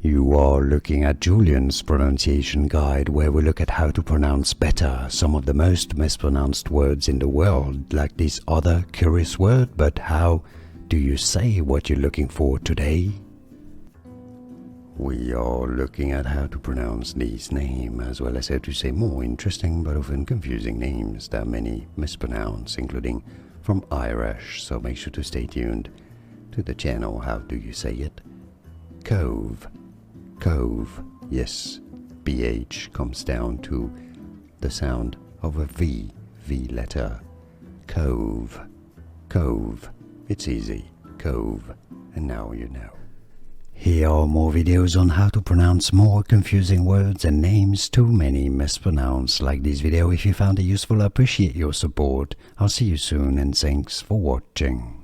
You are looking at Julian's pronunciation guide, where we look at how to pronounce better some of the most mispronounced words in the world, like this other curious word. But how do you say what you're looking for today? We are looking at how to pronounce these names, as well as how to say more interesting but often confusing names that many mispronounce, including from Irish, so make sure to stay tuned to the channel. How do you say it? Cobh. Cobh. Yes, BH comes down to the sound of a V letter. Cobh. Cobh. It's easy. Cobh. And now you know. Here are more videos on how to pronounce more confusing words and names too many mispronounced. Like this video if you found it useful. I appreciate your support. I'll see you soon and thanks for watching.